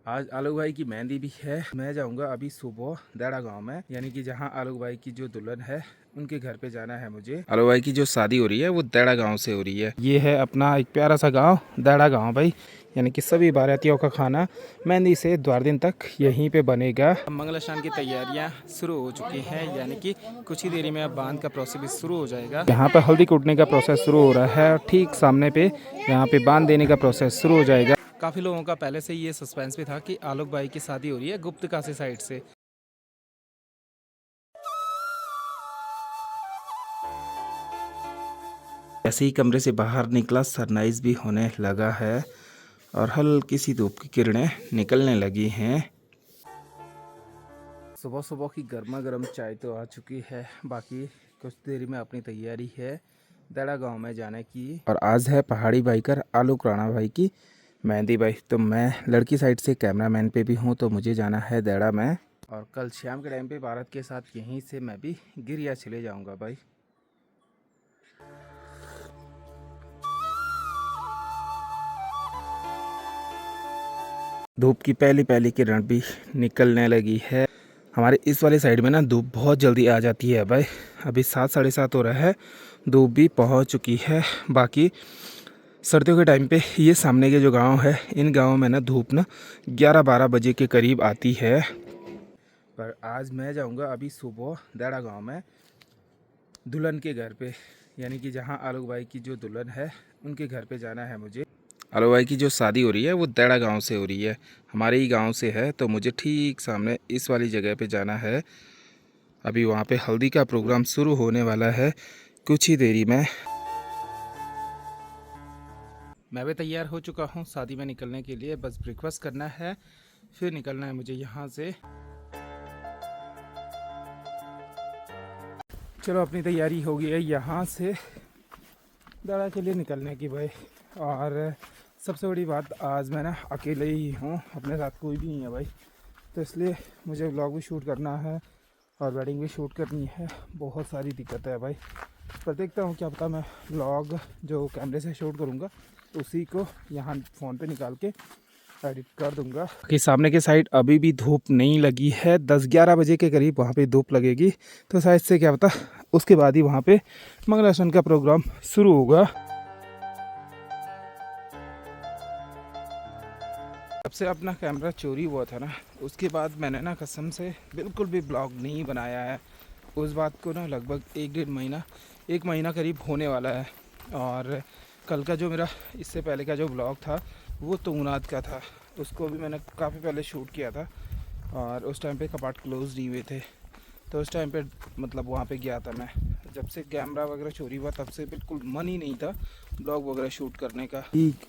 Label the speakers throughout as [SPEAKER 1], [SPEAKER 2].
[SPEAKER 1] आज आलोक भाई की मेहंदी भी है। मैं जाऊंगा अभी सुबह देड़ा गांव में, यानी कि जहां आलोक भाई की जो दुल्हन है उनके घर पे जाना है मुझे। आलोक भाई की जो शादी हो रही है वो देड़ा गांव से हो रही है। ये है अपना एक प्यारा सा गांव देड़ा गांव भाई, यानी कि सभी बारातियों का खाना मेहंदी से द्वार दिन तक यहीं पे बनेगा। मंगल स्नान की तैयारियां शुरू हो चुकी हैं, यानी कि कुछ ही देरी में अब बांध का प्रोसेस भी शुरू हो जाएगा। यहाँ पे हल्दी कूटने का प्रोसेस शुरू हो रहा है, ठीक सामने पे यहाँ पे बांध देने का प्रोसेस शुरू हो जाएगा। काफ़ी लोगों का पहले से ये सस्पेंस भी था कि आलोक भाई की शादी हो रही है गुप्तकाशी साइड से। जैसे ही कमरे से बाहर निकला सनराइज भी होने लगा है और हल्की सी धूप की किरणें निकलने लगी हैं। सुबह सुबह की गर्मा गर्म चाय तो आ चुकी है, बाकी कुछ देरी में अपनी तैयारी है देड़ा गांव में जाने की। और आज है पहाड़ी बाइकर आलोक राणा भाई की मेहंदी भाई। तो मैं लड़की साइड से कैमरामैन पे भी हूँ, तो मुझे जाना है देड़ा में। और कल शाम के टाइम पे भारत के साथ यहीं से मैं भी गिरिया चले जाऊँगा भाई। धूप की पहली पहली किरण भी निकलने लगी है। हमारे इस वाले साइड में ना धूप बहुत जल्दी आ जाती है भाई। अभी 7 साढ़े 7 हो रहा है, धूप भी पहुंच चुकी है। बाकी सर्दियों के टाइम पे ये सामने के जो गांव है, इन गांवों में ना धूप ना 11-12 बजे के करीब आती है। पर आज मैं जाऊंगा अभी सुबह देड़ा गांव में दुल्हन के घर पे, यानी कि जहां आलोक भाई की जो दुल्हन है उनके घर पे जाना है मुझे। आलोक भाई की जो शादी हो रही है वो देड़ा गांव से हो रही है, हमारे ही गांव से है। तो मुझे ठीक सामने इस वाली जगह पे जाना है। अभी वहाँ पे हल्दी का प्रोग्राम शुरू होने वाला है कुछ ही देरी में। मैं भी तैयार हो चुका हूँ शादी में निकलने के लिए, बस ब्रेकफास्ट करना है फिर निकलना है मुझे यहाँ से। चलो अपनी तैयारी हो गई है यहाँ से देड़ा के लिए निकलने की भाई। और सबसे बड़ी बात, आज मैं ना अकेले ही हूँ, अपने साथ कोई भी नहीं है भाई। तो इसलिए मुझे व्लॉग भी शूट करना है और वेडिंग भी शूट करनी है। बहुत सारी दिक्कतें है भाई, पर देखता हूँ क्या पता मैं व्लॉग जो कैमरे से शूट करूँगा उसी को यहाँ फ़ोन पे निकाल के एडिट कर दूँगा। कि सामने के साइड अभी भी धूप नहीं लगी है, 10-11 बजे के करीब वहाँ पे धूप लगेगी। तो शायद से क्या पता उसके बाद ही वहाँ पे मंगलाचरण का प्रोग्राम शुरू होगा। जब से अपना कैमरा चोरी हुआ था ना, उसके बाद मैंने ना कसम से बिल्कुल भी ब्लॉग नहीं बनाया है। उस बात को ना लगभग 1 महीना करीब होने वाला है। और कल का जो मेरा इससे पहले का जो ब्लॉग था वो तुंगनाथ का था, उसको भी मैंने काफ़ी पहले शूट किया था और उस टाइम पे कपाट क्लोज नहीं हुए थे। तो उस टाइम पे मतलब वहाँ पे गया था मैं। जब से कैमरा वगैरह चोरी हुआ तब से बिल्कुल मन ही नहीं था ब्लॉग वगैरह शूट करने का।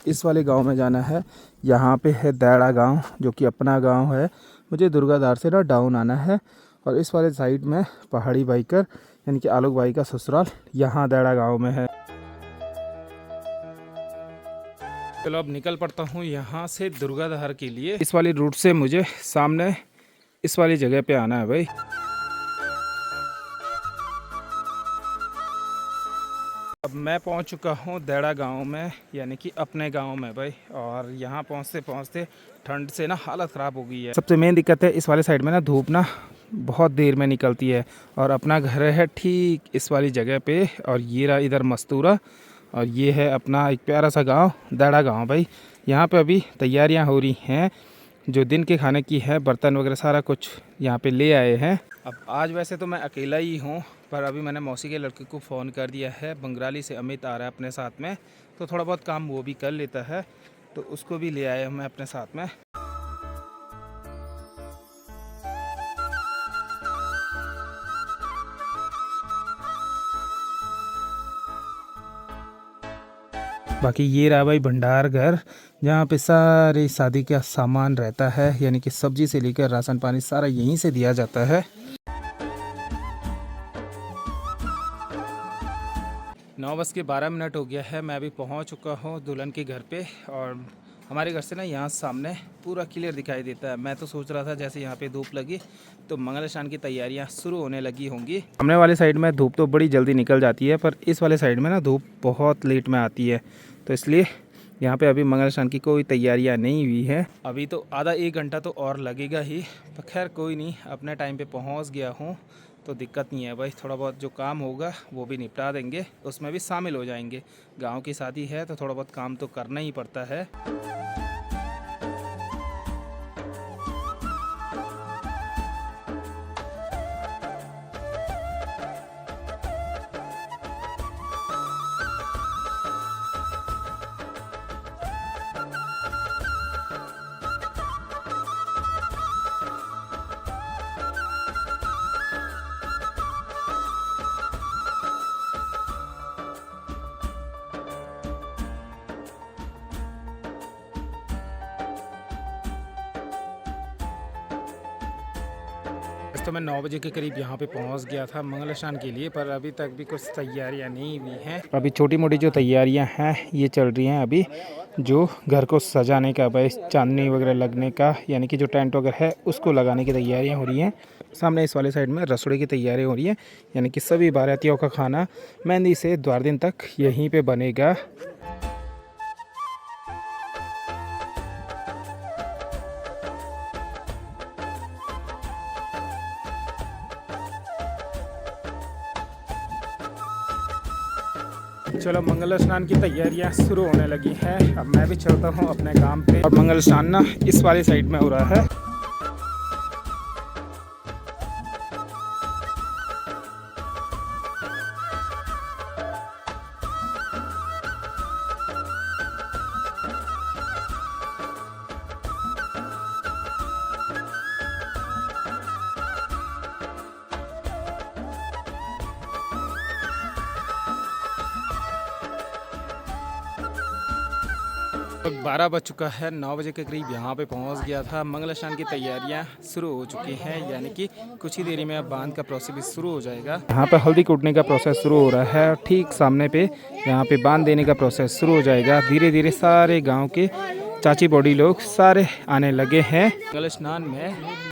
[SPEAKER 1] इस वाले गांव में जाना है, यहाँ पे है देड़ा गांव जो कि अपना गांव है। मुझे दुर्गाधार से ना डाउन आना है और इस वाले साइड में पहाड़ी बाइकर यानी कि आलोक भाई का ससुराल यहाँ देड़ा गाँव में है। चलो अब निकल पड़ता हूँ यहाँ से दुर्गाधार के लिए। इस वाले रूट से मुझे सामने इस वाली जगह पे आना है भाई। अब मैं पहुंच चुका हूं देड़ा गांव में, यानी कि अपने गांव में भाई। और यहां पहुंचते पहुंचते ठंड से ना हालत ख़राब हो गई है। सबसे मेन दिक्कत है इस वाले साइड में ना धूप ना बहुत देर में निकलती है। और अपना घर है ठीक इस वाली जगह पे, और ये रहा इधर मस्तूरा, और ये है अपना एक प्यारा सा गाँव देड़ा गाँव भाई। यहाँ पर अभी तैयारियाँ हो रही हैं जो दिन के खाने की है, बर्तन वगैरह सारा कुछ यहाँ पे ले आए हैं। अब आज वैसे तो मैं अकेला ही हूँ, पर अभी मैंने मौसी के लड़के को फ़ोन कर दिया है, बंगराली से अमित आ रहा है अपने साथ में, तो थोड़ा बहुत काम वो भी कर लेता है, तो उसको भी ले आया मैं अपने साथ में। बाकी ये रहा भाई भंडार घर, जहाँ पे सारे शादी का सामान रहता है, यानी कि सब्जी से लेकर राशन पानी सारा यहीं से दिया जाता है। 9:12 हो गया है, मैं अभी पहुँच चुका हूँ दुल्हन के घर पे। और हमारे घर से ना यहाँ सामने पूरा क्लियर दिखाई देता है। मैं तो सोच रहा था जैसे यहाँ पे धूप लगी तो मंगल स्नान की तैयारियाँ शुरू होने लगी होंगी। सामने वाले साइड में धूप तो बड़ी जल्दी निकल जाती है, पर इस वाले साइड में ना धूप बहुत लेट में आती है। तो इसलिए यहाँ पे अभी मंगल स्नान की कोई तैयारियाँ नहीं हुई है। अभी तो आधा 1 घंटा तो और लगेगा ही, पर खैर कोई नहीं, अपने टाइम पे पहुँच गया हूँ तो दिक्कत नहीं है भाई। थोड़ा बहुत जो काम होगा वो भी निपटा देंगे, उसमें भी शामिल हो जाएंगे। गाँव की शादी है तो थोड़ा बहुत काम तो करना ही पड़ता है। तो मैं 9 बजे के करीब यहाँ पे पहुँच गया था मंगल स्नान के लिए, पर अभी तक भी कुछ तैयारियाँ नहीं हुई हैं। अभी छोटी मोटी जो तैयारियाँ हैं ये चल रही हैं अभी, जो घर को सजाने का, भाई चांदनी वगैरह लगने का, यानी कि जो टेंट वगैरह है उसको लगाने की तैयारियाँ हो रही हैं। सामने इस वाले साइड में रसोई की तैयारी हो रही है, यानी कि सभी बारातियों का खाना मेहंदी से द्वार दिन तक यहीं पे बनेगा। चलो मंगल स्नान की तैयारियां शुरू होने लगी हैं। अब मैं भी चलता हूं अपने काम पे। और मंगल स्नान ना इस वाली साइड में हो रहा है। तो 12 बज चुका है, 9 बजे के करीब यहाँ पे पहुँच गया था। मंगल स्नान की तैयारियाँ शुरू हो चुकी हैं, यानी कि कुछ ही देरी में अब बांध का प्रोसेस भी शुरू हो जाएगा। यहाँ पे हल्दी कूटने का प्रोसेस शुरू हो रहा है और ठीक सामने पे यहाँ पे बांध देने का प्रोसेस शुरू हो जाएगा। धीरे धीरे सारे गाँव के चाची बॉडी लोग सारे आने लगे हैं मंगल स्नान में।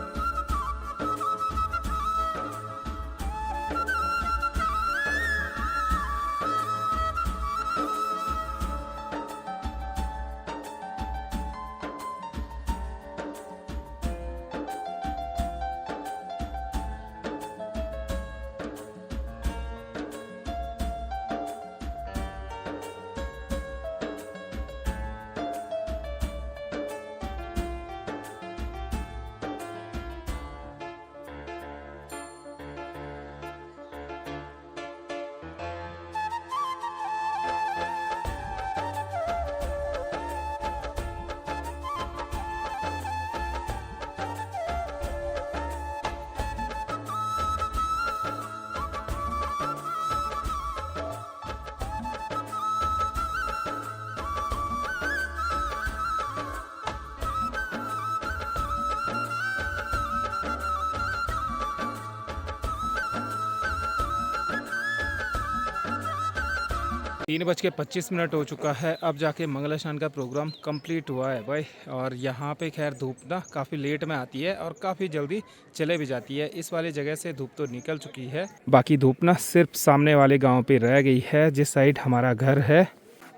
[SPEAKER 1] 3:25 हो चुका है। अब जाके मंगल स्नान का प्रोग्राम कंप्लीट हुआ है भाई। और यहाँ पे खैर धूप ना काफ़ी लेट में आती है और काफ़ी जल्दी चले भी जाती है। इस वाली जगह से धूप तो निकल चुकी है, बाकी धूप ना सिर्फ सामने वाले गांव पे रह गई है, जिस साइड हमारा घर है।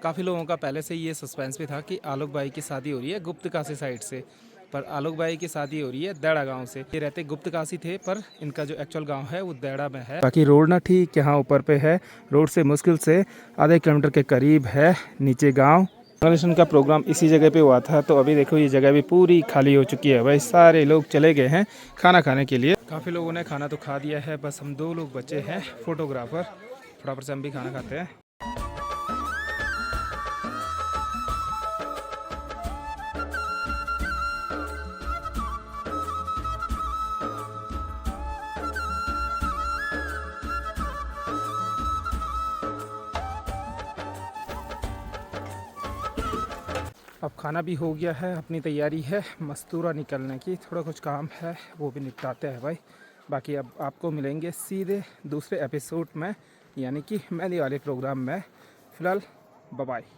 [SPEAKER 1] काफ़ी लोगों का पहले से ये सस्पेंस भी था कि आलोक भाई की शादी हो रही है गुप्तकाशी साइड से, पर आलोक भाई की शादी हो रही है दैड़ा गांव से। ये रहते गुप्तकाशी थे, पर इनका जो एक्चुअल गांव है वो दैड़ा में है। बाकी रोड ना ठीक यहाँ ऊपर पे है, रोड से मुश्किल से आधे किलोमीटर के करीब है नीचे गांव। मंगल का प्रोग्राम इसी जगह पे हुआ था, तो अभी देखो ये जगह भी पूरी खाली हो चुकी है भाई। सारे लोग चले गए हैं खाना खाने के लिए। काफ़ी लोगों ने खाना तो खा दिया है, बस हम 2 लोग बचे हैं फोटोग्राफर। फटाफट से हम भी खाना खाते हैं। अब खाना भी हो गया है, अपनी तैयारी है मस्तूरा निकलने की। थोड़ा कुछ काम है वो भी निपटाते हैं भाई। बाकी अब आपको मिलेंगे सीधे दूसरे एपिसोड में, यानी कि मेहंदी वाले प्रोग्राम में। फ़िलहाल बाय बाय।